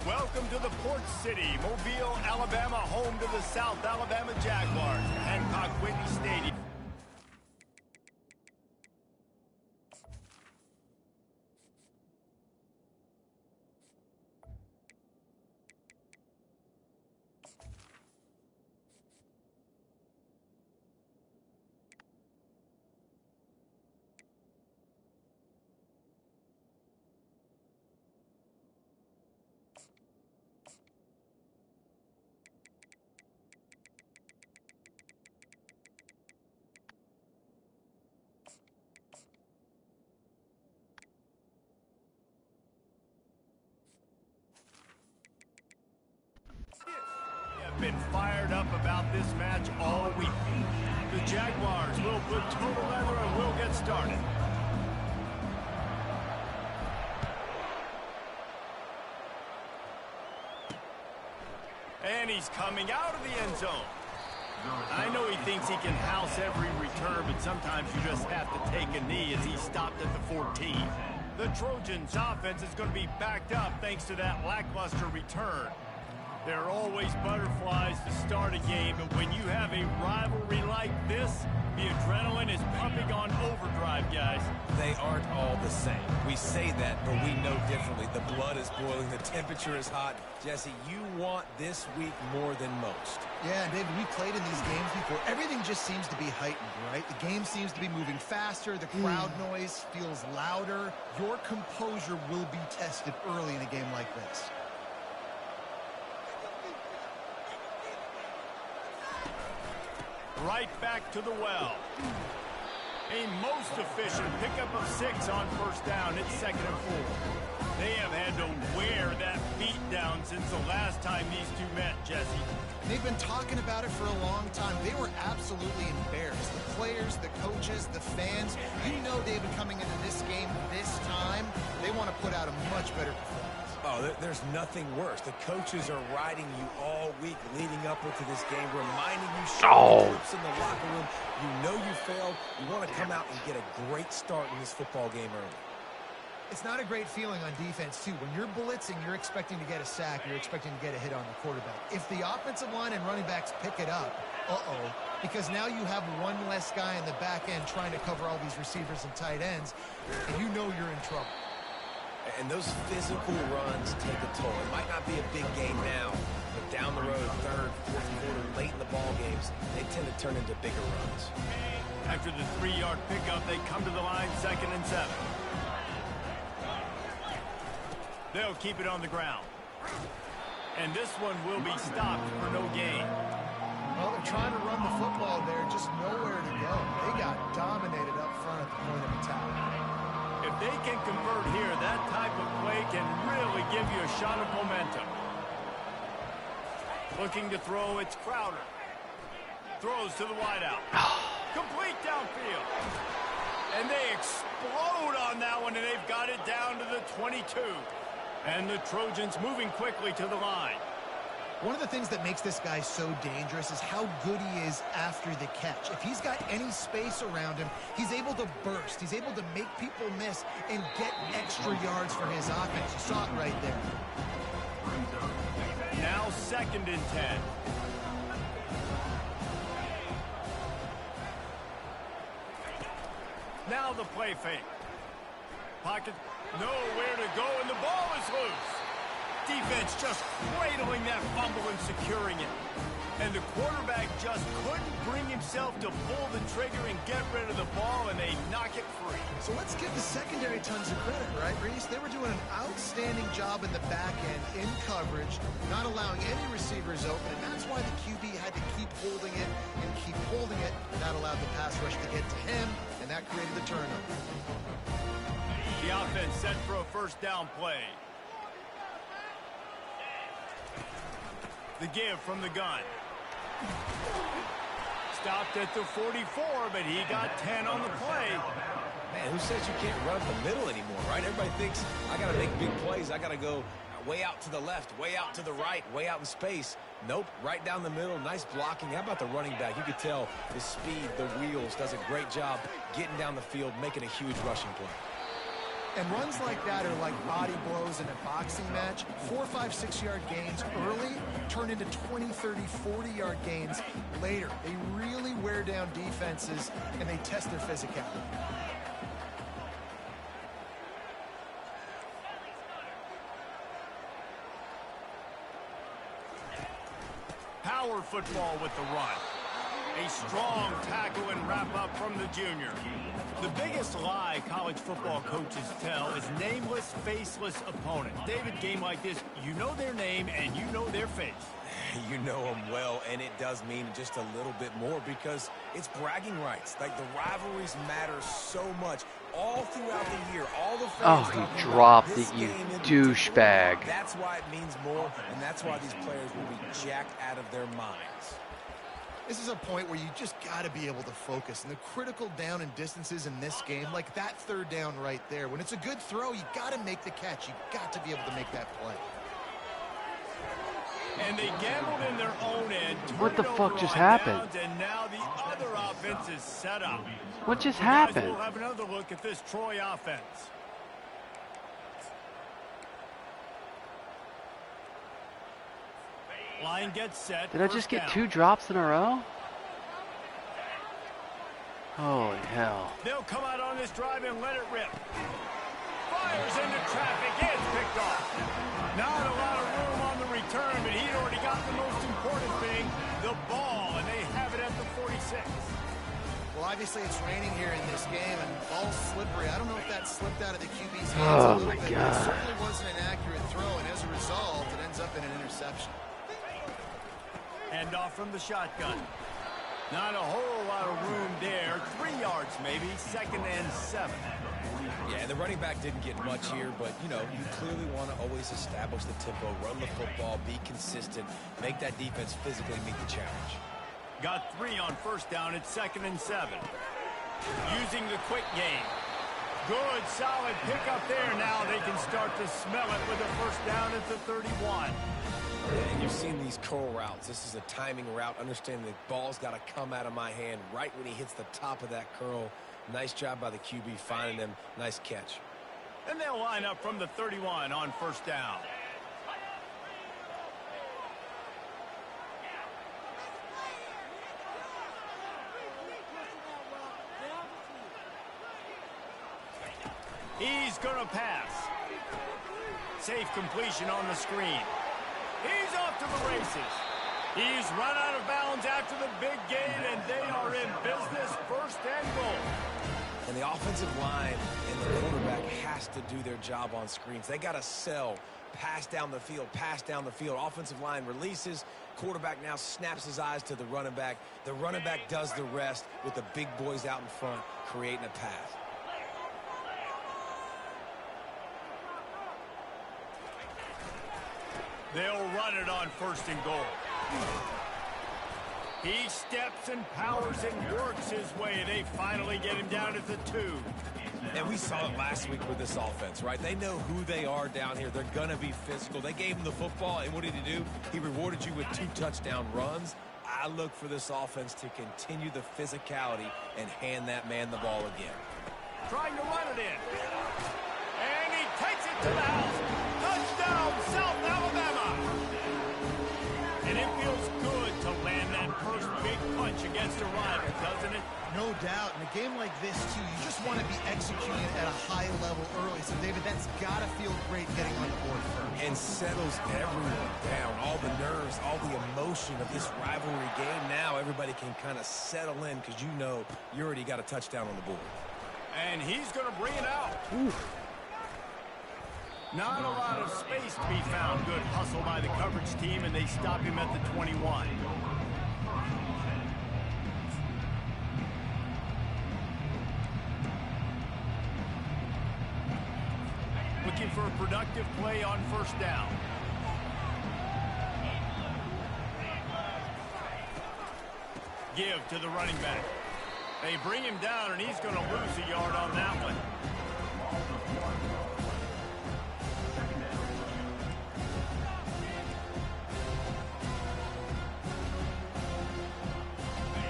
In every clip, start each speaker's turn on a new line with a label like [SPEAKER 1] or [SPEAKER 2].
[SPEAKER 1] Welcome to the Port City, Mobile, Alabama, home to the South Alabama Jaguars, Hancock Whitney Stadium. Been fired up about this match all week. The Jaguars will put total leather and we'll get started. And he's coming out of the end zone. I know he thinks he can house every return, but sometimes you just have to take a knee as he stopped at the 14. The Trojans' offense is going to be backed up thanks to that lackluster return. There are always butterflies to start a game, and when you have a rivalry like this, the adrenaline is pumping on overdrive, guys.
[SPEAKER 2] They aren't all the same. We say that, but we know differently. The blood is boiling, the temperature is hot. Jesse, you want this week more than most.
[SPEAKER 3] Yeah, David, we played in these games before. Everything just seems to be heightened, right? The game seems to be moving faster. The crowd noise feels louder. Your composure will be tested early in a game like this.
[SPEAKER 1] Right back to the well. A most efficient pickup of 6 on first down. It's 2nd and 4. They have had to wear that beat down since the last time these two met, Jesse.
[SPEAKER 3] They've been talking about it for a long time. They were absolutely embarrassed. The players, the coaches, the fans. You know, David, coming into this game this time, they want to put out a much better performance.
[SPEAKER 2] Oh, there's nothing worse. The coaches are riding you all week leading up into this game, reminding you troops in the locker room. You know you failed. You want to come out and get a great start in this football game early.
[SPEAKER 3] It's not a great feeling on defense, too. When you're blitzing, you're expecting to get a sack. You're expecting to get a hit on the quarterback. If the offensive line and running backs pick it up, because now you have one less guy in the back end trying to cover all these receivers and tight ends, and you know you're in trouble.
[SPEAKER 2] And those physical runs take a toll. It might not be a big game now, but down the road, 3rd, 4th quarter, late in the ball games, they tend to turn into bigger runs.
[SPEAKER 1] After the 3-yard pickup, they come to the line, 2nd and 7. They'll keep it on the ground. And this one will be stopped for no gain.
[SPEAKER 3] Well, they're trying to run the football there, just nowhere to go. They got dominated up front at the point of attack.
[SPEAKER 1] If they can convert here, that type of play can really give you a shot of momentum. Looking to throw, it's Crowder. Throws to the wideout. Complete downfield. And they explode on that one, and they've got it down to the 22. And the Trojans moving quickly to the line.
[SPEAKER 3] One of the things that makes this guy so dangerous is how good he is after the catch. If he's got any space around him, he's able to burst. He's able to make people miss and get extra yards for his offense. You saw it right there.
[SPEAKER 1] Now 2nd and 10. Now the play fake. Pocket, nowhere to go, and the ball is loose. Defense just cradling that fumble and securing it. And the quarterback just couldn't bring himself to pull the trigger and get rid of the ball, and they knock it free.
[SPEAKER 3] So let's give the secondary tons of credit, right, Reese? They were doing an outstanding job in the back end, in coverage, not allowing any receivers open, and that's why the QB had to keep holding it and keep holding it, and that allowed the pass rush to get to him, and that created the turnover.
[SPEAKER 1] The offense set for a first down play. The give from the gun. Stopped at the 44, but he got 10 on the play.
[SPEAKER 2] Man, who says you can't run up the middle anymore, right? Everybody thinks, I got to make big plays. I got to go way out to the left, way out to the right, way out in space. Nope, right down the middle. Nice blocking. How about the running back? You could tell the speed, the wheels, does a great job getting down the field, making a huge rushing play.
[SPEAKER 3] And runs like that are like body blows in a boxing match. 4, 5, 6-yard gains early turn into 20, 30, 40-yard gains later. They really wear down defenses, and they test their physicality.
[SPEAKER 1] Power football with the run. A strong tackle and wrap-up from the junior. The biggest lie college football coaches tell is nameless, faceless opponents. David, game like this, you know their name and you know their face.
[SPEAKER 2] You know them well, and it does mean just a little bit more because it's bragging rights. Like, the rivalries matter so much all throughout the year. All the fans
[SPEAKER 4] he dropped it, you douchebag.
[SPEAKER 2] That's why it means more, and that's why these players will be jacked out of their minds.
[SPEAKER 3] This is a point where you just got to be able to focus. And the critical down and distances in this game, like that third down right there, when it's a good throw, you got to make the catch. You got to be able to make that play.
[SPEAKER 1] And they gambled in their own end.
[SPEAKER 4] What the fuck just happened?
[SPEAKER 1] And now the other offense is set up.
[SPEAKER 4] What just happened?
[SPEAKER 1] We'll have another look at this Troy offense. Line gets set.
[SPEAKER 4] Did I just get 2 drops in a row? Holy hell.
[SPEAKER 1] They'll come out on this drive and let it rip. Fires into traffic. It's picked off. Not a lot of room on the return, but he'd already got the most important thing, the ball, and they have it at the 46.
[SPEAKER 3] Well, obviously it's raining here in this game, and ball's slippery. I don't know if that slipped out of the QB's hands a little bit. But it certainly wasn't an accurate throw, and as a result, it ends up in an interception.
[SPEAKER 1] Hand off from the shotgun. Not a whole lot of room there. 3 yards maybe. 2nd and 7.
[SPEAKER 2] Yeah, the running back didn't get much here, but, you know, you clearly want to always establish the tempo, run the football, be consistent, make that defense physically meet the challenge.
[SPEAKER 1] Got 3 on 1st down. It's 2nd and 7. Using the quick game. Good, solid pickup there. Now they can start to smell it with a 1st down at the 31.
[SPEAKER 2] And you've seen these curl routes. This is a timing route. Understand the ball's got to come out of my hand right when he hits the top of that curl. Nice job by the QB finding him. Nice catch.
[SPEAKER 1] And they'll line up from the 31 on 1st down. He's going to pass. Safe completion on the screen. He's off to the races. He's run out of bounds after the big gain, and they are in business. 1st and goal.
[SPEAKER 2] And the offensive line and the quarterback has to do their job on screens. They got to sell, pass down the field, pass down the field. Offensive line releases. Quarterback now snaps his eyes to the running back. The running back does the rest with the big boys out in front, creating a pass.
[SPEAKER 1] They'll run it on 1st and goal. He steps and powers and works his way. They finally get him down at the 2.
[SPEAKER 2] And we saw it last week with this offense, right? They know who they are down here. They're going to be physical. They gave him the football, and what did he do? He rewarded you with 2 touchdown runs. I look for this offense to continue the physicality and hand that man the ball again.
[SPEAKER 1] Trying to run it in. And he takes it to the house. Touchdown, South Alabama. And it feels good to land that first big punch against a rival, doesn't it?
[SPEAKER 3] No doubt. In a game like this, too, you just want to be executing at a high level early. So, David, that's got to feel great getting on the board first.
[SPEAKER 2] And settles everyone down. All the nerves, all the emotion of this rivalry game. Now everybody can kind of settle in because you know you already got a touchdown on the board.
[SPEAKER 1] And he's going to bring it out.
[SPEAKER 4] Oof.
[SPEAKER 1] Not a lot of space to be found. Good hustle by the coverage team, and they stop him at the 21. Looking for a productive play on 1st down. Give to the running back. They bring him down, and he's going to lose a yard on that one.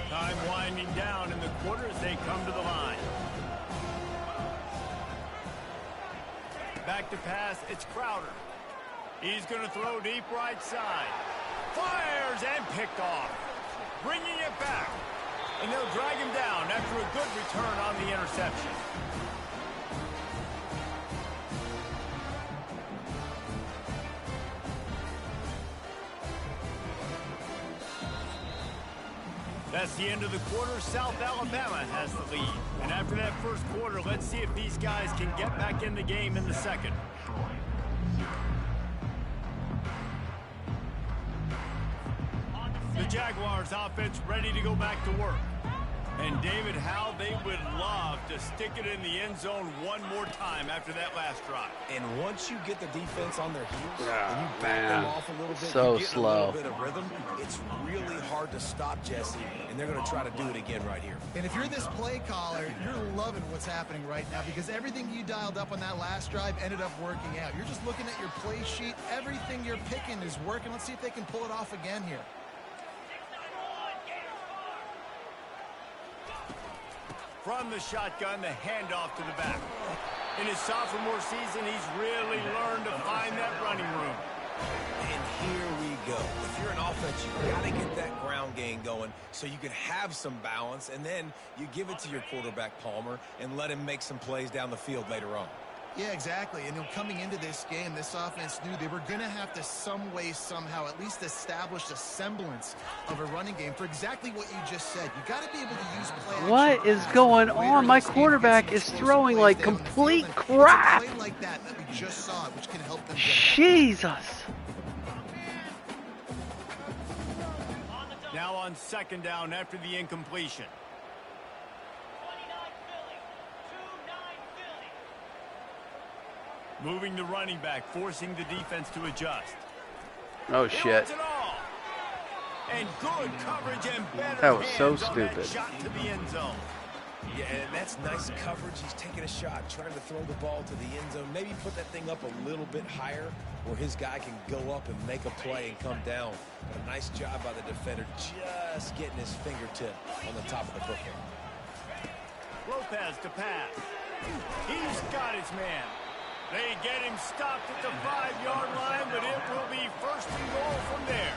[SPEAKER 1] Time winding down in the quarter as they come to the line. Back to pass, it's Crowder. He's going to throw deep right side. Fires and picked off. Bringing it back. And they'll drag him down after a good return on the interception. That's the end of the quarter. South Alabama has the lead. And after that first quarter, let's see if these guys can get back in the game in the second. The Jaguars offense ready to go back to work. And David, how they would love to stick it in the end zone one more time after that last drive.
[SPEAKER 2] And once you get the defense on their heels,
[SPEAKER 4] Yeah,
[SPEAKER 2] and you back them off a little bit,
[SPEAKER 4] so
[SPEAKER 2] you get
[SPEAKER 4] slow.
[SPEAKER 2] a little bit of rhythm, it's really hard to stop Jesse, and they're going to try to do it again right here.
[SPEAKER 3] And if you're this play caller, you're loving what's happening right now because everything you dialed up on that last drive ended up working out. You're just looking at your play sheet. Everything you're picking is working. Let's see if they can pull it off again here.
[SPEAKER 1] From the shotgun, the handoff to the back. In his sophomore season, he's really learned to find that running room.
[SPEAKER 2] And here we go. If you're an offense, you got to get that ground game going so you can have some balance, and then you give it to your quarterback, Palmer, and let him make some plays down the field later on.
[SPEAKER 3] Yeah, exactly. And coming into this game, this offense knew they were going to have to some way, somehow, at least establish a semblance of a running game for exactly what you just said. You got to be able to use play action.
[SPEAKER 4] What is going on? My quarterback is throwing like complete crap.
[SPEAKER 3] It's a play like that we just saw, which can help them get
[SPEAKER 4] Jesus.
[SPEAKER 1] Now on second down after the incompletion. Moving the running back, forcing the defense to adjust.
[SPEAKER 4] Oh shit.
[SPEAKER 1] And good coverage and better
[SPEAKER 4] That was so
[SPEAKER 1] hands on that
[SPEAKER 4] stupid.
[SPEAKER 1] shot to the end zone.
[SPEAKER 2] Yeah, and that's nice coverage. He's taking a shot, trying to throw the ball to the end zone. Maybe put that thing up a little bit higher where his guy can go up and make a play and come down. But a nice job by the defender just getting his fingertip on the top of the football.
[SPEAKER 1] Lopez to pass. He's got his man. They get him stopped at the 5-yard line, but it will be first and goal from there.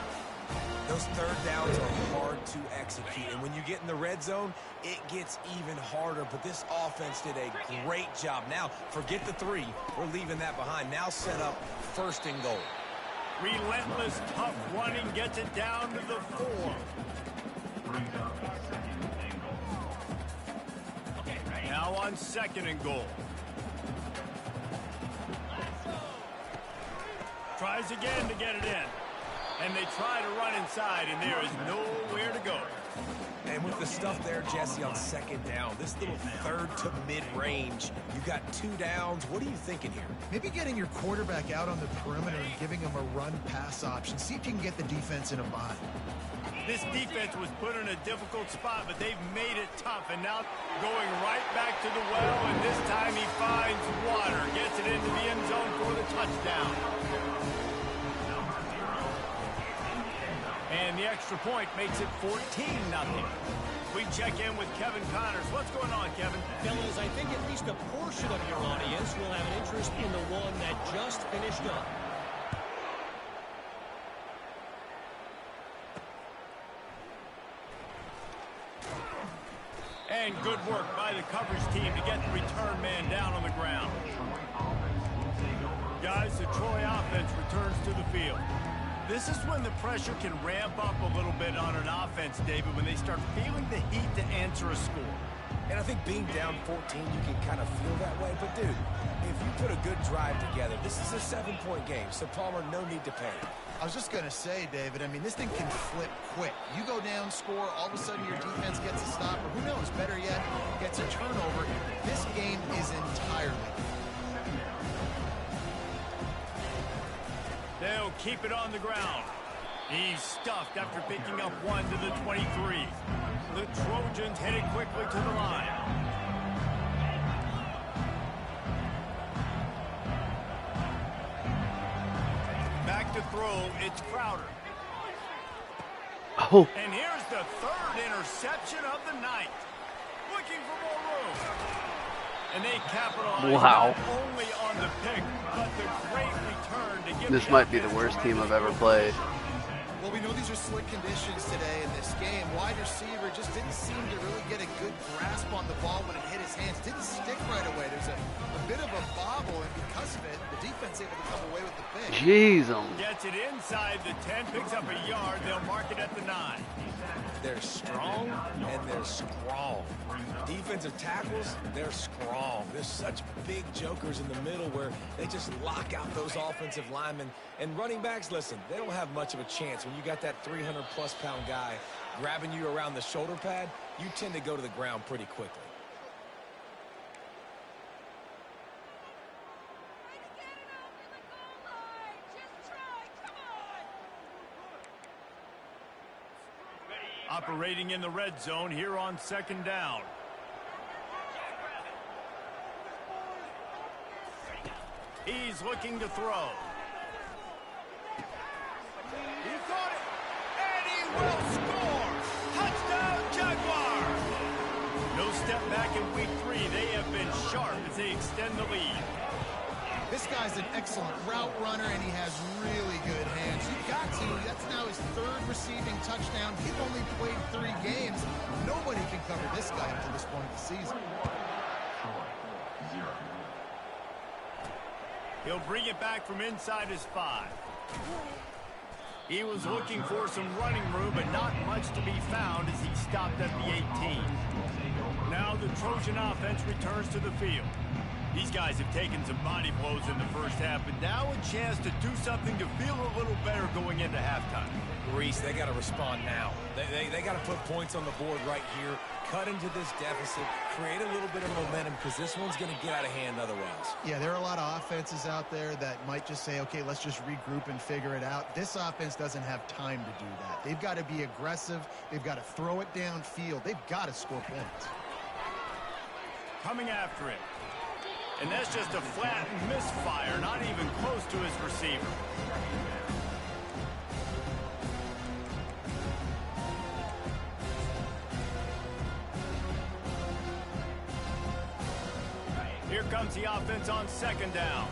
[SPEAKER 2] Those third downs are hard to execute, and when you get in the red zone, it gets even harder, but this offense did a great job. Now, forget the 3. We're leaving that behind. Now set up first and goal.
[SPEAKER 1] Relentless, tough running gets it down to the 4. Now on second and goal. Tries again to get it in. And they try to run inside, and there is nowhere to go.
[SPEAKER 2] And with the stuff there, Jesse, on second down, this little third to mid-range, you got 2 downs. What are you thinking here?
[SPEAKER 3] Maybe getting your quarterback out on the perimeter and giving him a run-pass option. See if you can get the defense in a bind.
[SPEAKER 1] This defense was put in a difficult spot, but they've made it tough. And now going right back to the well, and this time he finds water. Gets it into the end zone for the touchdown. And the extra point makes it 14-0. We check in with Kevin Connors. What's going on, Kevin?
[SPEAKER 5] Fellas, I think at least a portion of your audience will have an interest in the one that just finished up.
[SPEAKER 1] And good work by the coverage team to get the return man down on the ground. Guys, the Troy offense returns to the field. This is when the pressure can ramp up a little bit on an offense, David, when they start feeling the heat to answer a score.
[SPEAKER 2] And I think being down 14, you can kind of feel that way. But, dude, if you put a good drive together, this is a 7-point game, so Palmer, no need to panic.
[SPEAKER 3] I was just going to say, David, I mean, this thing can flip quick. You go down, score, all of a sudden your defense gets a stop, or who knows, better yet, gets a turnover. This game is entirely.
[SPEAKER 1] They'll keep it on the ground. He's stuffed after picking up 1 to the 23. The Trojans headed quickly to the line. Back to throw, it's Crowder.
[SPEAKER 4] Oh.
[SPEAKER 1] And here's the third interception of the night. Looking for more room. And they capitalize
[SPEAKER 4] Wow.
[SPEAKER 1] not only on the pick, but the great return to give
[SPEAKER 4] This
[SPEAKER 1] the
[SPEAKER 4] might be the
[SPEAKER 1] offense
[SPEAKER 4] worst
[SPEAKER 1] a
[SPEAKER 4] team
[SPEAKER 1] run
[SPEAKER 4] I've
[SPEAKER 1] to
[SPEAKER 4] ever
[SPEAKER 1] score.
[SPEAKER 4] played.
[SPEAKER 3] Well, we know these are slick conditions today in this game. Wide receiver just didn't seem to really get a good grasp on the ball when it hit his hands. Didn't stick right away. There's a bit of a bobble, and because of it, the defense able to come away with the pick.
[SPEAKER 4] Jeez,
[SPEAKER 1] Gets it inside the 10, picks up a yard. They'll mark it at the 9.
[SPEAKER 2] They're strong and they're strong. Defensive tackles, they're strong. There's such big jokers in the middle where they just lock out those offensive linemen. And running backs, listen, they don't have much of a chance. When you got that 300-plus pound guy grabbing you around the shoulder pad, you tend to go to the ground pretty quickly.
[SPEAKER 1] Operating in the red zone here on 2nd down. He's looking to throw. He caught it, and he will score. Touchdown, Jaguars. No step back in week 3. They have been sharp as they extend the lead.
[SPEAKER 3] This guy's an excellent route runner, and he has really good hands. You've got to. That's now his 3rd receiving touchdown. He's only played 3 games. Nobody can cover this guy until this point of the season.
[SPEAKER 1] He'll bring it back from inside his 5. He was looking for some running room, but not much to be found as he stopped at the 18. Now the Trojan offense returns to the field. These guys have taken some body blows in the first half, but now a chance to do something to feel a little better going into halftime.
[SPEAKER 2] Reese, they got to respond now. They got to put points on the board right here, cut into this deficit, create a little bit of momentum, because this one's going to get out of hand otherwise.
[SPEAKER 3] Yeah, there are a lot of offenses out there that might just say, okay, let's just regroup and figure it out. This offense doesn't have time to do that. They've got to be aggressive. They've got to throw it downfield. They've got to score points.
[SPEAKER 1] Coming after it. And that's just a flat misfire, not even close to his receiver. Here comes the offense on 2nd down.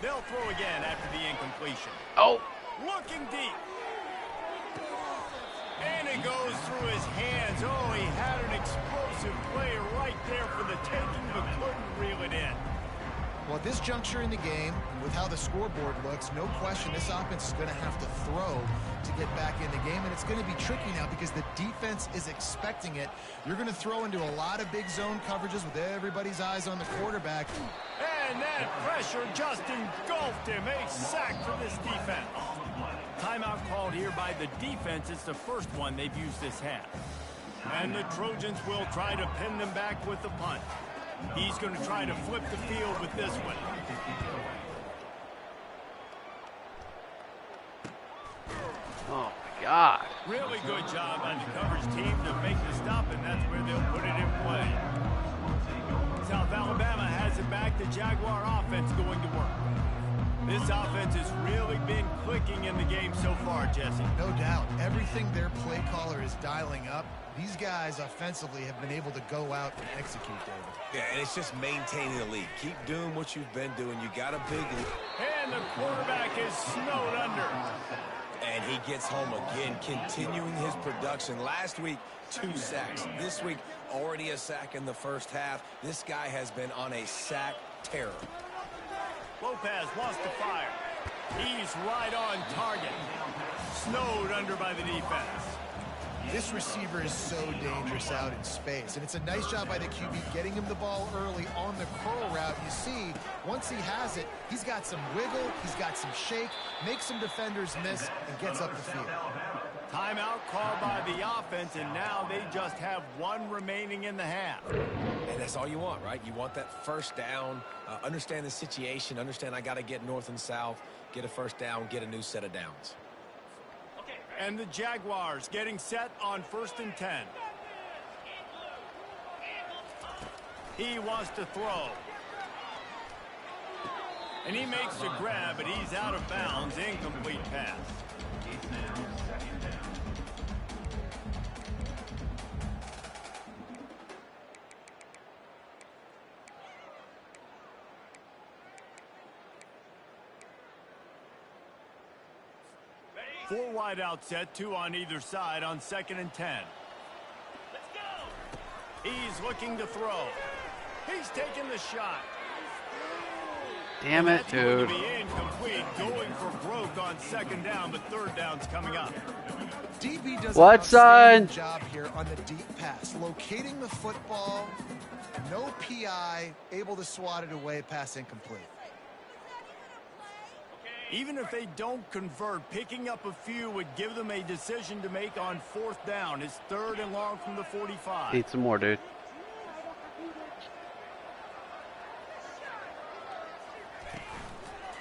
[SPEAKER 1] They'll throw again after the incompletion.
[SPEAKER 4] Oh.
[SPEAKER 1] Looking deep. And it goes through his hands. Oh, he had an explosive play right there for the taking, but couldn't reel it in.
[SPEAKER 3] Well, at this juncture in the game, with how the scoreboard looks, no question this offense is going to have to throw to get back in the game, and it's going to be tricky now because the defense is expecting it. You're going to throw into a lot of big zone coverages with everybody's eyes on the quarterback.
[SPEAKER 1] And that pressure just engulfed him. A sack for this defense. Timeout called here by the defense. It's the first one they've used this half. And the Trojans will try to pin them back with the punt. He's going to try to flip the field with this one.
[SPEAKER 4] Oh, my God.
[SPEAKER 1] Really good job by the coverage team to make the stop, and that's where they'll put it in play. South Alabama has it back. The Jaguar offense going to work. This offense has really been clicking in the game so far, Jesse.
[SPEAKER 3] No doubt. Everything their play caller is dialing up, these guys offensively have been able to go out and execute, David.
[SPEAKER 2] Yeah, and it's just maintaining the lead. Keep doing what you've been doing. You got a big lead.
[SPEAKER 1] And the quarterback is snowed under.
[SPEAKER 2] And he gets home again, continuing his production. Last week, 2 sacks. This week, already a sack in the first half. This guy has been on a sack terror.
[SPEAKER 1] Lopez wants to fire. He's right on target. Snowed under by the defense.
[SPEAKER 3] This receiver is so dangerous out in space, and it's a nice job by the QB getting him the ball early on the curl route. You see, once he has it, he's got some wiggle, he's got some shake, makes some defenders miss, and gets up the field.
[SPEAKER 1] Timeout called by the offense, and now they just have 1 remaining in the half.
[SPEAKER 2] And that's all you want, right? You want that first down, understand the situation, understand I got to get north and south, get a first down, get a new set of downs.
[SPEAKER 1] And the Jaguars getting set on 1st and 10. He wants to throw. And he makes the grab, but he's out of bounds. Incomplete pass. 4 wide out set, 2 on either side on 2nd and 10. Let's go. He's looking to throw. He's taking the shot.
[SPEAKER 4] Damn it, dude.
[SPEAKER 1] Be incomplete, going for broke on 2nd down, but 3rd down's coming up.
[SPEAKER 3] DB does
[SPEAKER 4] What,
[SPEAKER 3] an outstanding
[SPEAKER 4] son?
[SPEAKER 3] job here on the deep pass, locating the football, no PI, able to swat it away, pass incomplete.
[SPEAKER 1] Even if they don't convert, picking up a few would give them a decision to make on 4th down. It's 3rd and long from the 45.
[SPEAKER 4] Eat some more, dude.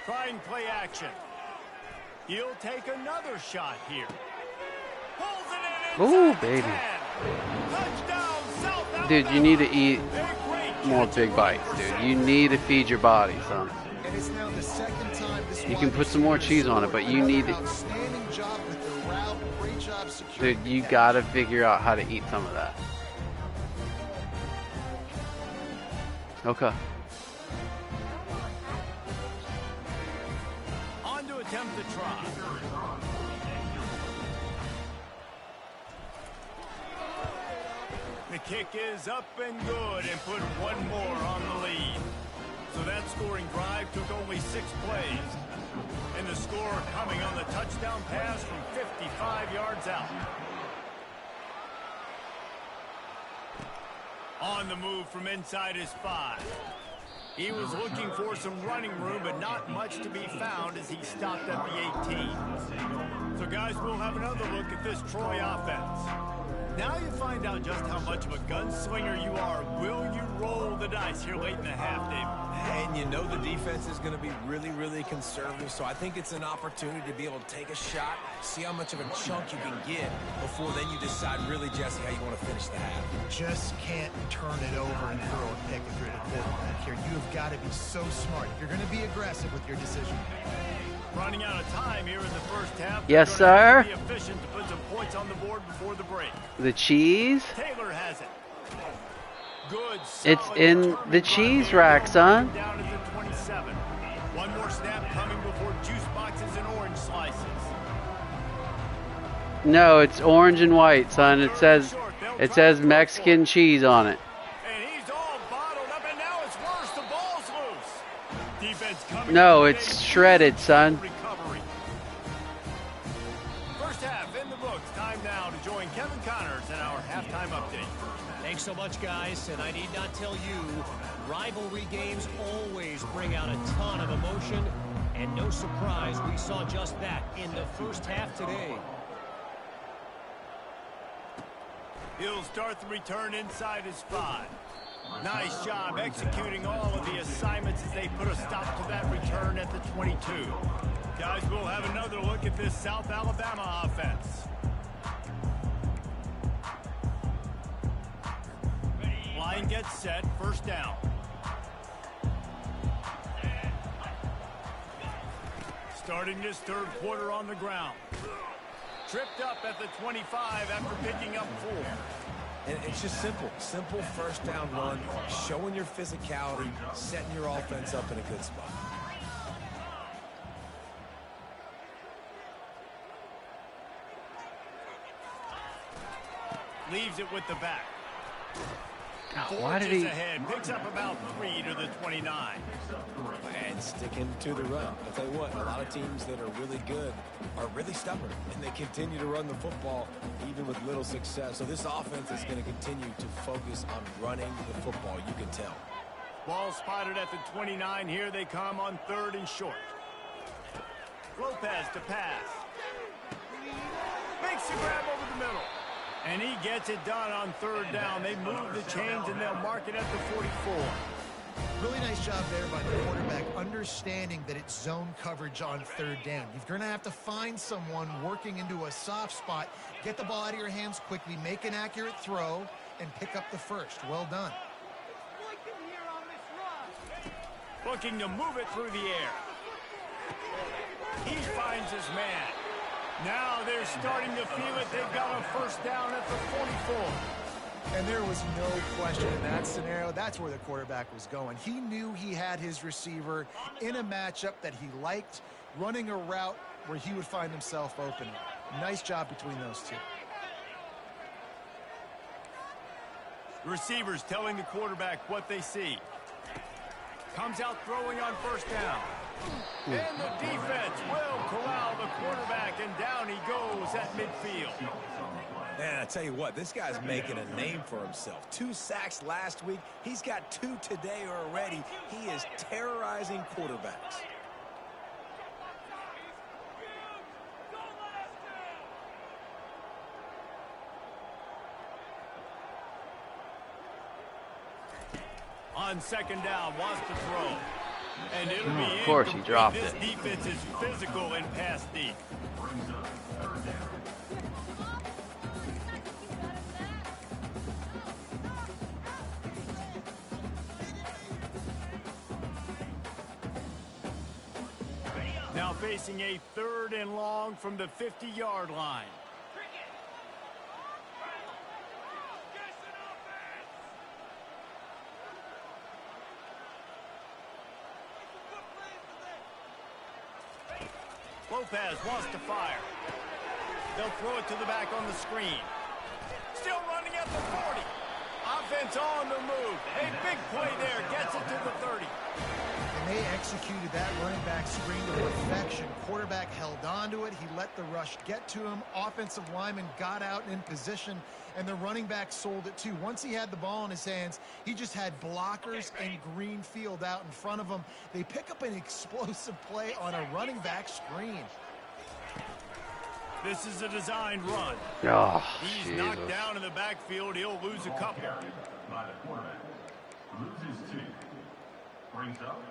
[SPEAKER 1] Trying play action. He'll take another shot here. Pulls it in.
[SPEAKER 4] Ooh, baby.
[SPEAKER 1] Touchdown, South
[SPEAKER 4] Dude, you need to eat
[SPEAKER 1] Alabama.
[SPEAKER 4] more big bites, dude. You need to feed your body, son.
[SPEAKER 3] And it's now the 2nd time this
[SPEAKER 4] You can put some more cheese on it, but you need to...
[SPEAKER 3] outstanding job with the route, great job securing.
[SPEAKER 4] Dude, you gotta figure out how to eat some of that. Okay.
[SPEAKER 1] On to attempt the try. The kick is up and good and put 1 more on the lead. So that scoring drive took only 6 plays. And the score coming on the touchdown pass from 55 yards out. On the move from inside his 5. He was looking for some running room, but not much to be found as he stopped at the 18. So, guys, we'll have another look at this Troy offense. Now you find out just how much of a gunslinger you are. Will you roll the dice here late in the half, David?
[SPEAKER 2] And you know the defense is going to be really, really conservative, so I think it's an opportunity to be able to take a shot, see how much of a chunk you can get before then you decide really, Jesse, how you want to finish the half.
[SPEAKER 3] Just can't turn it over and throw a pick if you're the quarterback here. You have got to be so smart. If you're going to be aggressive with your decision.
[SPEAKER 1] Running out of time here in the first half.
[SPEAKER 4] Yes,
[SPEAKER 1] They're gonna
[SPEAKER 4] sir.
[SPEAKER 1] have to be efficient to put some points on the board before the break.
[SPEAKER 4] The cheese?
[SPEAKER 1] Taylor has it. Good.
[SPEAKER 4] It's
[SPEAKER 1] solid,
[SPEAKER 4] in
[SPEAKER 1] determined
[SPEAKER 4] the
[SPEAKER 1] run.
[SPEAKER 4] cheese rack, son.
[SPEAKER 1] Down at the 27. One more snap coming before juice boxes and orange slices.
[SPEAKER 4] No, it's orange and white, son. It says Mexican cheese on it.
[SPEAKER 1] And he's all bottled up, and now it's worse. The ball's loose. Defense coming.
[SPEAKER 4] No, it's shredded, son.
[SPEAKER 1] Recovery. First half in the books. Time now to join Kevin Connors in our halftime update.
[SPEAKER 5] Thanks so much, guys. And I need not tell you, rivalry games always bring out a ton of emotion. And no surprise, we saw just that in the first half today.
[SPEAKER 1] He'll start the return inside his 5. Nice job executing all of the assignments as they put a stop to that return at the 22. Guys, we'll have another look at this South Alabama offense. Line gets set, first down. Starting this 3rd quarter on the ground. Tripped up at the 25 after picking up 4.
[SPEAKER 2] And it's just simple first down run, showing your physicality, setting your offense up in a good spot.
[SPEAKER 1] Leaves it with the back.
[SPEAKER 4] Why did he...
[SPEAKER 1] Ahead, picks up about 3 to the 29.
[SPEAKER 2] And sticking to the run. I'll tell you what, a lot of teams that are really good are really stubborn, and they continue to run the football even with little success. So this offense is going to continue to focus on running the football, you can tell.
[SPEAKER 1] Ball spotted at the 29. Here they come on 3rd and short. Lopez to pass. Makes the grab over the middle. And he gets it done on 3rd down. They move the chains, and they'll mark it at the 44.
[SPEAKER 3] Really nice job there by the quarterback, understanding that it's zone coverage on 3rd down. You're going to have to find someone working into a soft spot, get the ball out of your hands quickly, make an accurate throw, and pick up the first. Well done.
[SPEAKER 1] Looking to move it through the air. He finds his man. Now they're starting to feel it. They've got a first down at the 44.
[SPEAKER 3] And there was no question in that scenario. That's where the quarterback was going. He knew he had his receiver in a matchup that he liked. running a route where he would find himself open. Nice job between those two.
[SPEAKER 1] Receivers telling the quarterback what they see. Comes out throwing on first down. And the defense will corral the quarterback, and down he goes at midfield.
[SPEAKER 2] Man, I tell you what, this guy's making a name for himself. 2 sacks last week. He's got 2 today already. He is terrorizing quarterbacks.
[SPEAKER 1] On second down, wants to throw. And it'll be
[SPEAKER 4] of course, he dropped
[SPEAKER 1] this
[SPEAKER 4] it.
[SPEAKER 1] Defense is physical and pass deep. Now facing a 3rd and long from the 50-yard line. Lopez wants to fire. They'll throw it to the back on the screen. Still running at the 40. Offense on the move. A big play there. Gets it to the 30.
[SPEAKER 3] And they executed that running back screen to perfection. Quarterback held on to it. He let the rush get to him. Offensive lineman got out in position, and the running back sold it too. Once he had the ball in his hands, he just had blockers and green field out in front of him. They pick up an explosive play on a running back screen.
[SPEAKER 1] This is a designed run.
[SPEAKER 4] Oh,
[SPEAKER 1] He's
[SPEAKER 4] Jesus.
[SPEAKER 1] knocked down in the backfield. He'll lose a couple.
[SPEAKER 6] By the quarterback. Loses 2. Brings up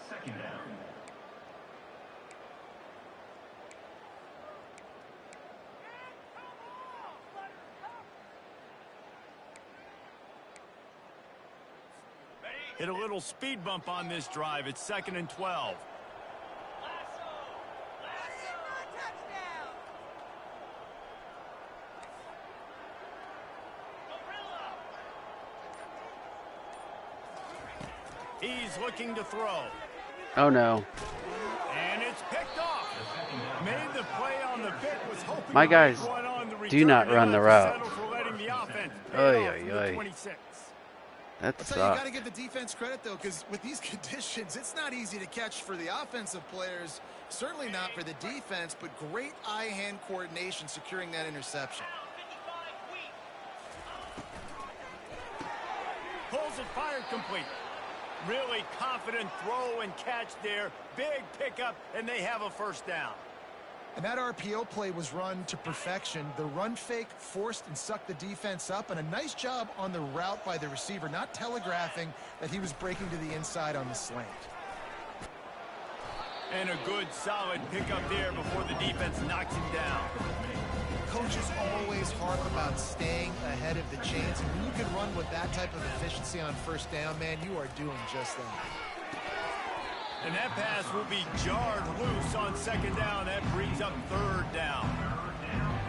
[SPEAKER 6] second down.
[SPEAKER 1] Hit a little speed bump on this drive. It's 2nd and 12. He's looking to throw.
[SPEAKER 4] Oh, no.
[SPEAKER 1] And it's picked off. Made the play on the bit, was hoping
[SPEAKER 4] My
[SPEAKER 1] to
[SPEAKER 4] guys
[SPEAKER 1] make one on the return.
[SPEAKER 4] do not run the route.
[SPEAKER 1] Settle for letting the offense pay
[SPEAKER 4] Oy,
[SPEAKER 1] off
[SPEAKER 4] oy,
[SPEAKER 1] from the
[SPEAKER 4] oy.
[SPEAKER 1] 26.
[SPEAKER 4] That
[SPEAKER 3] I'll tell you, you got
[SPEAKER 4] sucks.
[SPEAKER 3] to give the defense credit, though, because with these conditions, it's not easy to catch for the offensive players. Certainly not for the defense, but great eye-hand coordination securing that interception.
[SPEAKER 1] Pulls it, fired complete. Really confident throw and catch there. Big pickup, and they have a first down.
[SPEAKER 3] And that RPO play was run to perfection. The run fake forced and sucked the defense up, and a nice job on the route by the receiver, not telegraphing that he was breaking to the inside on the slant.
[SPEAKER 1] And a good, solid pickup there before the defense knocks him down.
[SPEAKER 3] Coaches always harp about staying ahead of the chains, and when you can run with that type of efficiency on first down, man, you are doing just that.
[SPEAKER 1] And that pass will be jarred loose on second down. That brings up 3rd down.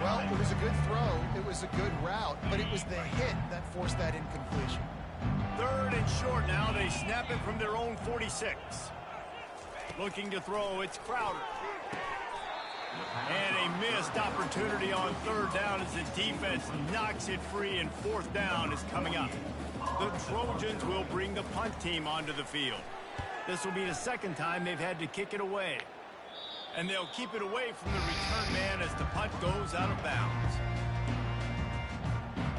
[SPEAKER 3] Well, it was a good throw. It was a good route, but it was the hit that forced that incompletion.
[SPEAKER 1] 3rd and short now. They snap it from their own 46. Looking to throw, it's Crowder. And a missed opportunity on 3rd down as the defense knocks it free, and 4th down is coming up. The Trojans will bring the punt team onto the field. This will be the 2nd time they've had to kick it away. And they'll keep it away from the return man as the punt goes out of bounds.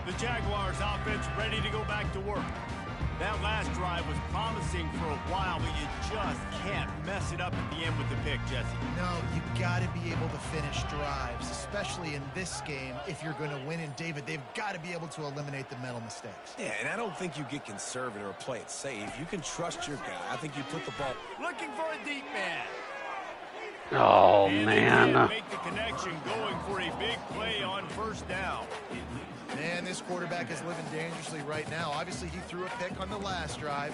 [SPEAKER 1] The Jaguars offense ready to go back to work. That last drive was promising for a while, but you just can't mess it up at the end with the pick, Jesse.
[SPEAKER 3] No, you got to be able to finish drives, especially in this game. If you're going to win, and David, they've got to be able to eliminate the mental mistakes.
[SPEAKER 2] Yeah, and I don't think you get conservative or play it safe. You can trust your guy. I think you put the ball.
[SPEAKER 1] Looking for a deep man.
[SPEAKER 4] Oh,
[SPEAKER 1] And
[SPEAKER 4] man.
[SPEAKER 1] they can't make the connection, going for a big play on first down.
[SPEAKER 3] Man, this quarterback is living dangerously right now. Obviously, he threw a pick on the last drive.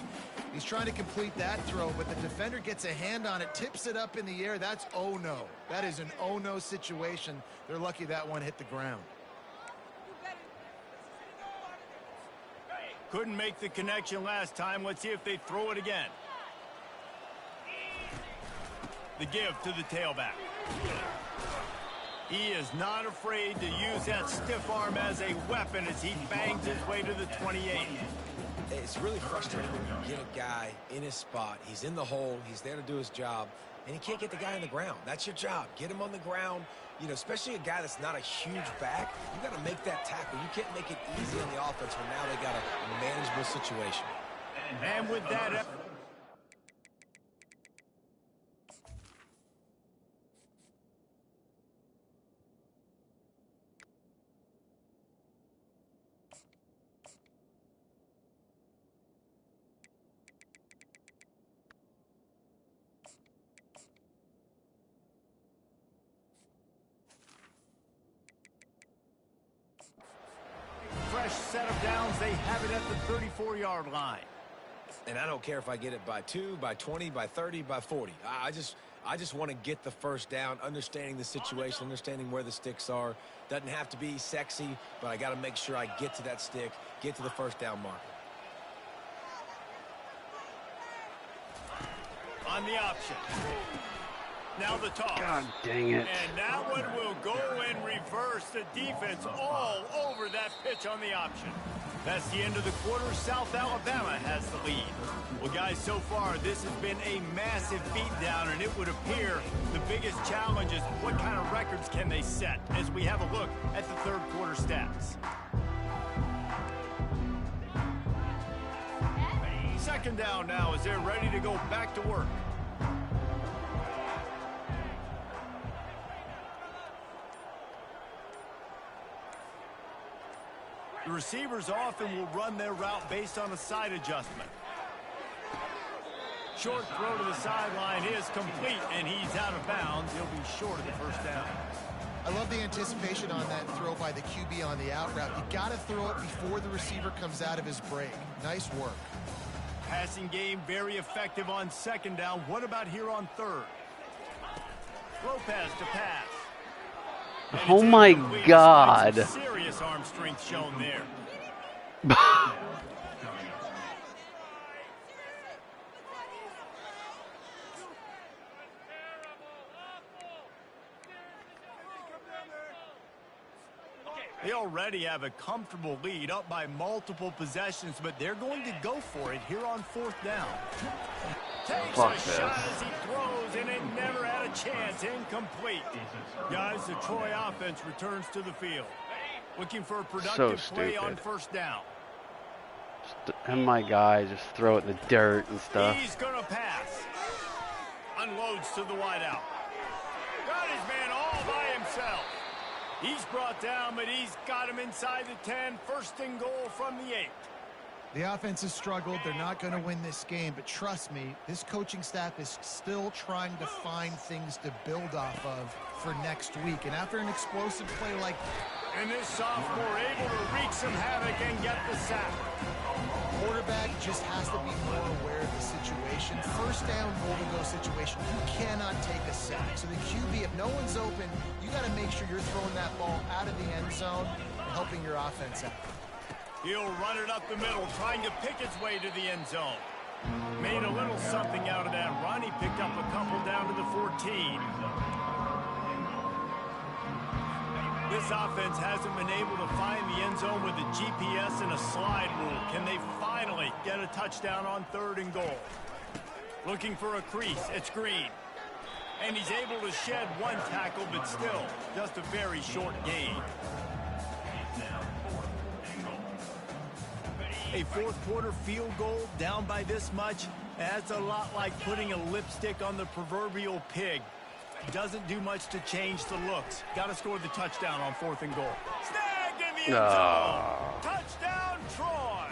[SPEAKER 3] He's trying to complete that throw, but the defender gets a hand on it, tips it up in the air. That's oh no. That is an oh no situation. They're lucky that one hit the ground.
[SPEAKER 1] Couldn't make the connection last time. Let's see if they throw it again. The give to the tailback. He is not afraid to use that stiff arm as a weapon as he bangs his way to the 28.
[SPEAKER 2] It's really frustrating when you get a guy in his spot. He's in the hole. He's there to do his job, and he can't get the guy on the ground. That's your job. Get him on the ground. You know, especially a guy that's not a huge back, you got to make that tackle. You can't make it easy on the offense when now they got a manageable situation.
[SPEAKER 1] And with that... fresh set of downs, they have it at the 34-yard line.
[SPEAKER 2] And I don't care if I get it by 2, by 20, by 30, by 40. I just want to get the first down, understanding the situation, understanding where the sticks are. Doesn't have to be sexy, but I got to make sure I get to that stick, get to the first down marker.
[SPEAKER 1] On the option. Now the toss.
[SPEAKER 4] God dang it.
[SPEAKER 1] And that one will go and reverse the defense all over that pitch on the option. That's the end of the quarter. South Alabama has the lead. Well, guys, so far this has been a massive beatdown, and it would appear the biggest challenge is what kind of records can they set as we have a look at the third quarter stats. Second down now as they're ready to go back to work. The receivers often will run their route based on a side adjustment. Short throw to the sideline is complete, and he's out of bounds. He'll be short of the first down.
[SPEAKER 3] I love the anticipation on that throw by the QB on the out route. You got to throw it before the receiver comes out of his break. Nice work.
[SPEAKER 1] Passing game very effective on second down. What about here on third? Throw pass to pass.
[SPEAKER 4] Oh my God.
[SPEAKER 1] Serious arm strength shown there. They already have a comfortable lead, up by multiple possessions, but they're going to go for it here on fourth down. Takes a shot as he throws, and it never had a chance. Incomplete. Guys, the Troy offense returns to the field. Looking for a productive play on first down.
[SPEAKER 4] And my guy just throw it in the dirt and stuff.
[SPEAKER 1] He's going to pass. Unloads to the wideout. Got his man all by himself. He's brought down, but he's got him inside the 10. First and goal from the 8.
[SPEAKER 3] The offense has struggled. They're not going to win this game, but trust me, this coaching staff is still trying to find things to build off of for next week. And after an explosive play like that,
[SPEAKER 1] and this sophomore able to wreak some havoc and get the sack.
[SPEAKER 3] Quarterback just has to be more aware of the situation. First down, goal-to-go situation. You cannot take a sack. So the QB, if no one's open, you got to make sure you're throwing that ball out of the end zone and helping your offense out.
[SPEAKER 1] He'll run it up the middle, trying to pick its way to the end zone. Made a little something out of that run. He picked up a couple down to the 14. This offense hasn't been able to find the end zone with a GPS and a slide rule. Can they finally get a touchdown on third and goal? Looking for a crease. It's Green. And he's able to shed one tackle, but still just a very short gain. A fourth quarter field goal down by this much, that's a lot like putting a lipstick on the proverbial pig. Doesn't do much to change the looks. Got to score the touchdown on fourth and goal. Snagged in the end zone. Touchdown, Troy.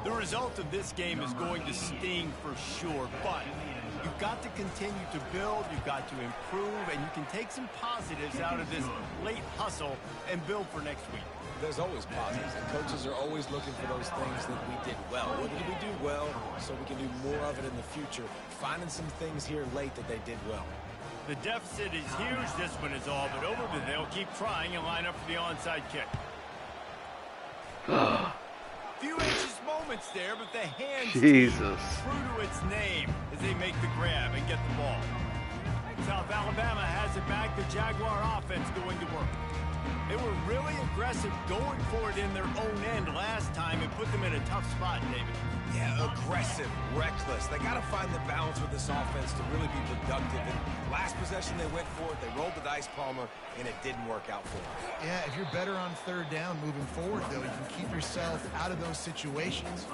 [SPEAKER 1] The result of this game is going to sting for sure, but you've got to continue to build, you've got to improve, and you can take some positives out of this late hustle and build for next week.
[SPEAKER 2] There's always positives, and coaches are always looking for those things that we did well. What did we do well so we can do more of it in the future? Finding some things here late that they did well.
[SPEAKER 1] The deficit is huge. This one is all but over, but they'll keep trying and line up for the onside kick. Few anxious moments there, but the hands
[SPEAKER 4] Jesus.
[SPEAKER 1] true to its name as they make the grab and get the ball. South Alabama has it back. The Jaguar offense going to work. They were really aggressive going for it in their own end last time and put them in a tough spot, David.
[SPEAKER 2] Yeah, aggressive, reckless. They got to find the balance with this offense to really be productive. And last possession they went for it. They rolled the dice, Palmer, and it didn't work out for them.
[SPEAKER 3] Yeah, if you're better on third down moving forward, though, you can keep yourself out of those situations.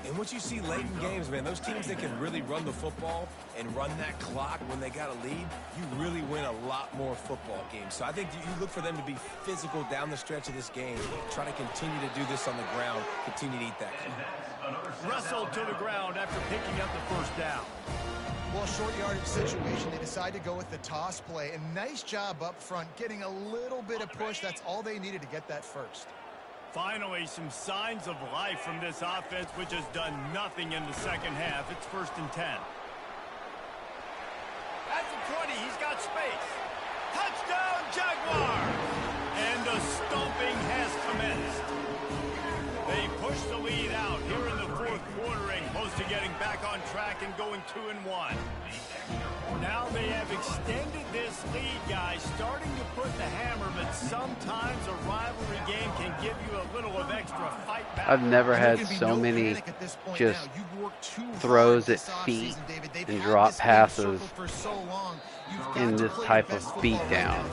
[SPEAKER 2] And what you see late in games, man, those teams that can really run the football and run that clock when they got a lead, you really win a lot more football games. So I think you look for them to be physical down the stretch of this game, try to continue to do this on the ground, continue to eat that clock.
[SPEAKER 1] Wrestled to the ground after picking up the first down.
[SPEAKER 3] Well, short yardage situation, they decide to go with the toss play. And nice job up front, getting a little bit of push. That's all they needed to get that first.
[SPEAKER 1] Finally, some signs of life from this offense, which has done nothing in the second half. It's 1st and 10. At the 20, he's got space. Touchdown, Jaguar! And the stomping has commenced. They push the lead out here in the fourth quarter and close to getting back on track and going 2-1. Now they have extended this lead, guys, starting to put the hammer, but sometimes a rivalry game can give you a little of extra fight back.
[SPEAKER 4] I've never had so many just throws at feet and drop passes in this type of beatdown.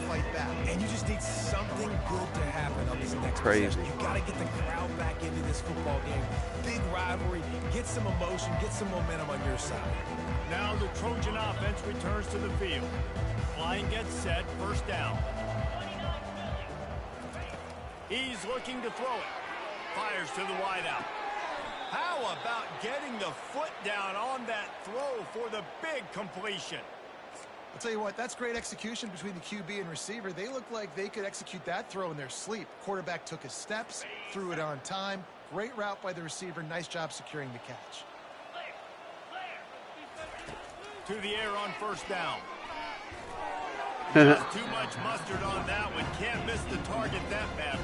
[SPEAKER 2] And you just need something good to happen on this next
[SPEAKER 4] Crazy.
[SPEAKER 2] possession. You got to get the crowd back into this football game. Big rivalry. Get some emotion. Get some momentum on your side.
[SPEAKER 1] Now the Trojan offense returns to the field. Line gets set, 1st down. He's looking to throw it. Fires to the wideout. How about getting the foot down on that throw for the big completion?
[SPEAKER 3] I'll tell you what, that's great execution between the QB and receiver. They look like they could execute that throw in their sleep. Quarterback took his steps, threw it on time. Great route by the receiver. Nice job securing the catch.
[SPEAKER 1] To the air on 1st down. Just too much mustard on that one. Can't miss the target that badly.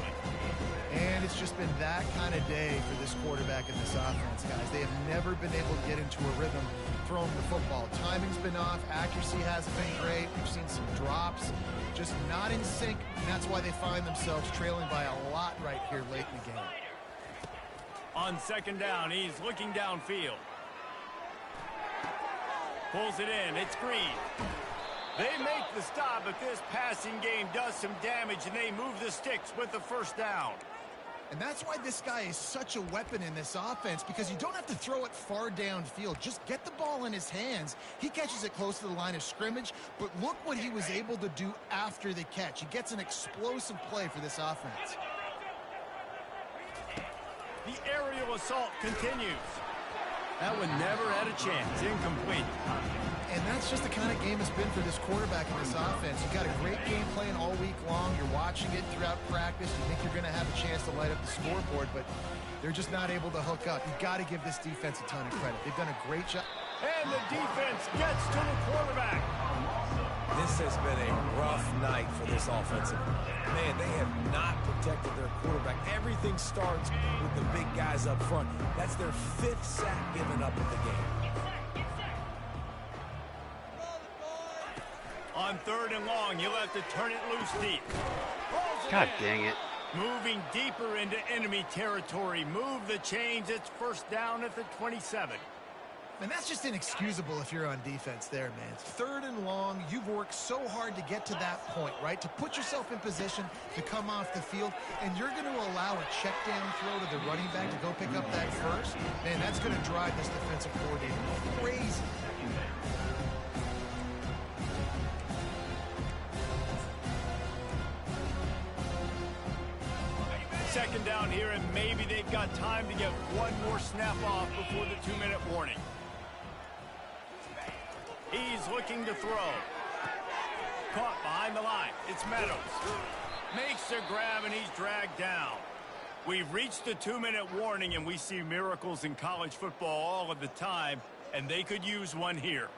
[SPEAKER 3] And it's just been that kind of day for this quarterback and this offense, guys. They have never been able to get into a rhythm throwing the football. Timing's been off. Accuracy hasn't been great. We've seen some drops. Just not in sync, and that's why they find themselves trailing by a lot right here late in the game.
[SPEAKER 1] On 2nd down, he's looking downfield. Pulls it in. It's Green. They make the stop, but this passing game does some damage, and they move the sticks with the 1st down.
[SPEAKER 3] And that's why this guy is such a weapon in this offense, because you don't have to throw it far downfield. Just get the ball in his hands. He catches it close to the line of scrimmage, but look what he was able to do after the catch. He gets an explosive play for this offense.
[SPEAKER 1] The aerial assault continues. That one never had a chance. Incomplete.
[SPEAKER 3] And that's just the kind of game it's been for this quarterback in this offense. You've got a great game plan all week long. You're watching it throughout practice. You think you're going to have a chance to light up the scoreboard, but they're just not able to hook up. You've got to give this defense a ton of credit. They've done a great job.
[SPEAKER 1] And the defense gets to the quarterback.
[SPEAKER 2] This has been a rough night for this offensive line. Man, they have not protected their quarterback. Everything starts with the big guys up front. That's their 5th sack given up in the game.
[SPEAKER 1] On 3rd and long, he'll have to turn it loose deep.
[SPEAKER 4] God dang it.
[SPEAKER 1] Moving deeper into enemy territory. Move the chains. It's 1st down at the 27.
[SPEAKER 3] And that's just inexcusable if you're on defense there, man. 3rd and long, you've worked so hard to get to that point, right? To put yourself in position to come off the field, and you're going to allow a check down throw to the running back to go pick up that first. Man, that's going to drive this defensive coordinator crazy.
[SPEAKER 1] Second down here, and maybe they've got time to get one more snap off before the 2-minute warning. He's looking to throw. Caught behind the line. It's Meadows. Makes the grab, and he's dragged down. We've reached the 2-minute warning, and we see miracles in college football all of the time, and they could use one here.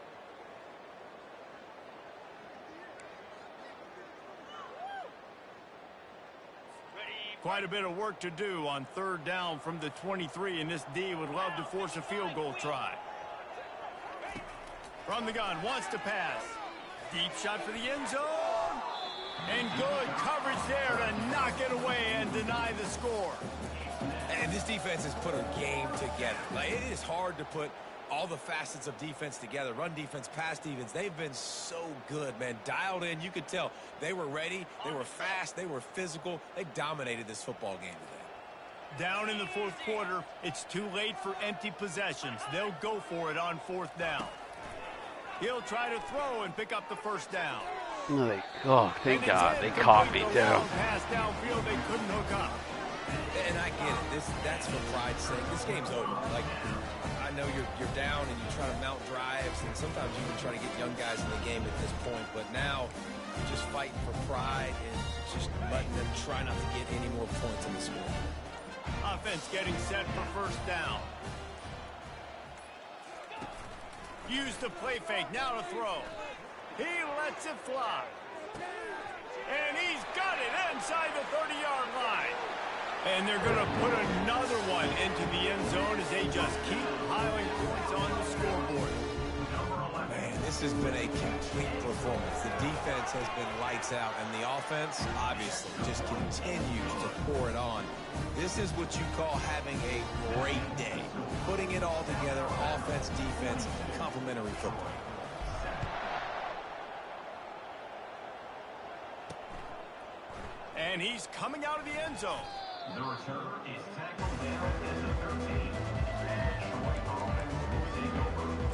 [SPEAKER 1] Quite a bit of work to do on 3rd down from the 23, and this D would love to force a field goal try. From the gun, wants to pass. Deep shot for the end zone. And good coverage there to knock it away and deny the score.
[SPEAKER 2] And this defense has put a game together. Like, it is hard to put all the facets of defense together. Run defense, pass defense. They've been so good, man. Dialed in. You could tell they were ready. They were fast. They were physical. They dominated this football game today.
[SPEAKER 1] Down in the 4th quarter, it's too late for empty possessions. They'll go for it on 4th down. He'll try to throw and pick up the 1st down.
[SPEAKER 4] Oh, thank God. They caught me, too.
[SPEAKER 1] Pass downfield, they couldn't hook up.
[SPEAKER 2] And I get it. That's for pride's sake. This game's over. Like, I know you're down and you try to mount drives, and sometimes you can try to get young guys in the game at this point, but now you're just fighting for pride and just letting them try not to get any more points in the score.
[SPEAKER 1] Offense getting set for 1st down. Use the play fake, now to throw. He lets it fly. And he's got it inside the 30-yard line. And they're going to put another one into the end zone as they just keep piling points on the scoreboard.
[SPEAKER 2] Man, this has been a complete performance. The defense has been lights out, and the offense, obviously, just continues to pour it on. This is what you call having a great day. Putting it all together, offense, defense, complementary football.
[SPEAKER 1] And he's coming out of the end zone.
[SPEAKER 6] The returner is tackled down at the 13.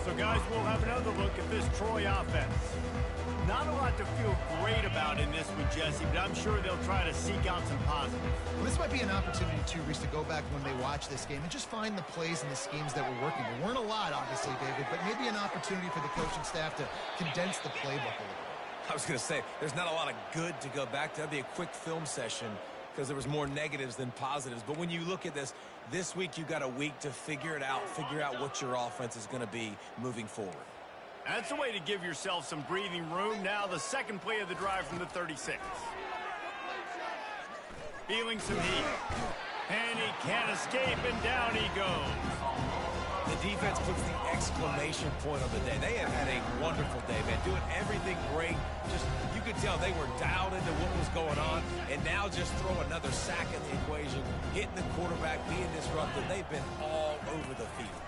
[SPEAKER 1] So, guys, we'll have another look at this Troy offense. Not a lot to feel great about in this one, Jesse, but I'm sure they'll try to seek out some positives.
[SPEAKER 3] Well, this might be an opportunity, too, Reese, to go back when they watch this game and just find the plays and the schemes that were working. There weren't a lot, obviously, David, but maybe an opportunity for the coaching staff to condense the playbook a little.
[SPEAKER 2] I was going to say, there's not a lot of good to go back to. That'd be a quick film session because there was more negatives than positives. But when you look at this week, you've got a week to figure it out, figure out what your offense is going to be moving forward.
[SPEAKER 1] That's a way to give yourself some breathing room. Now the second play of the drive from the 36. Feeling some heat. And he can't escape, and down he goes.
[SPEAKER 2] The defense puts the exclamation point on the day. They have had a wonderful day, man. Doing everything great. Just, you could tell they were dialed into what was going on. And now just throw another sack in the equation. Hitting the quarterback, being disruptive. They've been all over the field.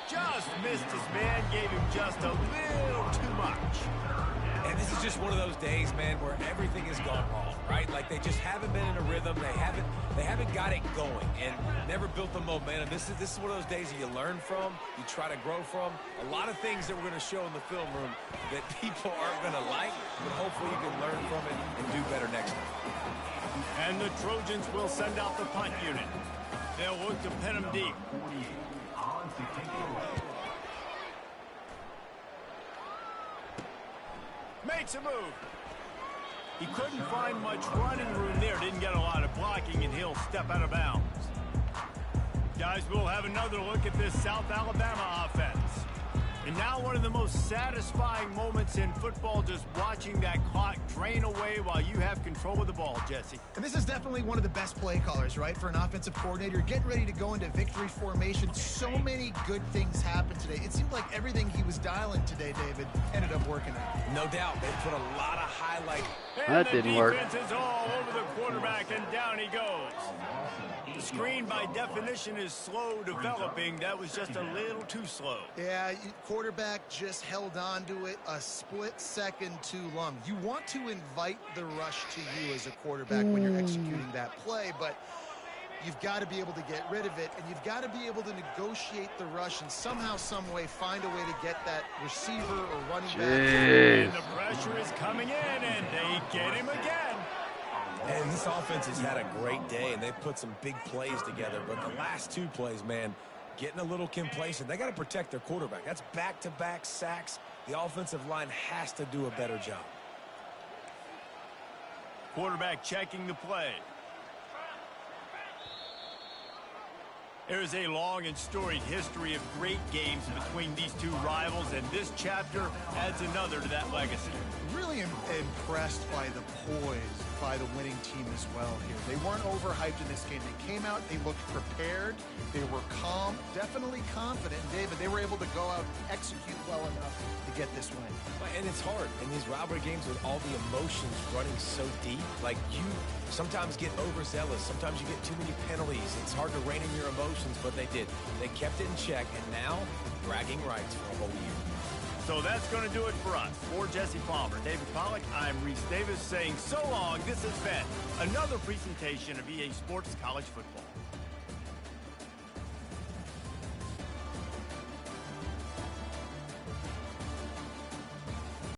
[SPEAKER 1] Just missed his man, gave him just a little too much.
[SPEAKER 2] And this is just one of those days, man, where everything has gone wrong, right? Like they just haven't been in a rhythm. They haven't got it going and never built the momentum. This is one of those days that you learn from, you try to grow from. A lot of things that we're going to show in the film room that people aren't going to like, but hopefully you can learn from it and do better next time.
[SPEAKER 1] And the Trojans will send out the punt unit. They'll look to pin him deep. Makes a move. He couldn't find much running room there. Didn't get a lot of blocking, and he'll step out of bounds. Guys, we'll have another look at this South Alabama offense. And now one of the most satisfying moments in football, just watching that clock drain away while you have control of the ball, Jesse.
[SPEAKER 3] And this is definitely one of the best play callers, right, for an offensive coordinator. Getting ready to go into victory formation. So many good things happened today. It seemed like everything he was dialing today, David, ended up working out.
[SPEAKER 2] No doubt. They put a lot of highlight.
[SPEAKER 4] That didn't work.
[SPEAKER 1] The defense is all over the quarterback, and down he goes. The screen, by definition, is slow developing. That was just a little too slow.
[SPEAKER 3] Yeah, quarterback just held on to it a split second too long. You want to invite the rush to you as a quarterback when you're executing that play, but you've got to be able to get rid of it, and you've got to be able to negotiate the rush and somehow, some way, find a way to get that receiver or running back.
[SPEAKER 1] And the pressure is coming in, and they get him again.
[SPEAKER 2] And this offense has had a great day, and they've put some big plays together. But the last two plays, man, getting a little complacent. They got to protect their quarterback. That's back-to-back sacks. The offensive line has to do a better job.
[SPEAKER 1] Quarterback checking the play. There is a long and storied history of great games between these two rivals, and this chapter adds another to that legacy.
[SPEAKER 7] Really impressed by the poise by the winning team as well here. They weren't overhyped in this game. They came out, they looked prepared, they were calm, definitely confident. And David, they were able to go out and execute well enough to get this win.
[SPEAKER 2] And it's hard in these rivalry games with all the emotions running so deep. Like, you sometimes get overzealous. Sometimes you get too many penalties. It's hard to rein in your emotions, but they did. They kept it in check, and now bragging rights for a whole year.
[SPEAKER 1] So that's going to do it for us. For Jesse Palmer, David Pollack, I'm Reese Davis saying so long. This has been another presentation of EA Sports College Football.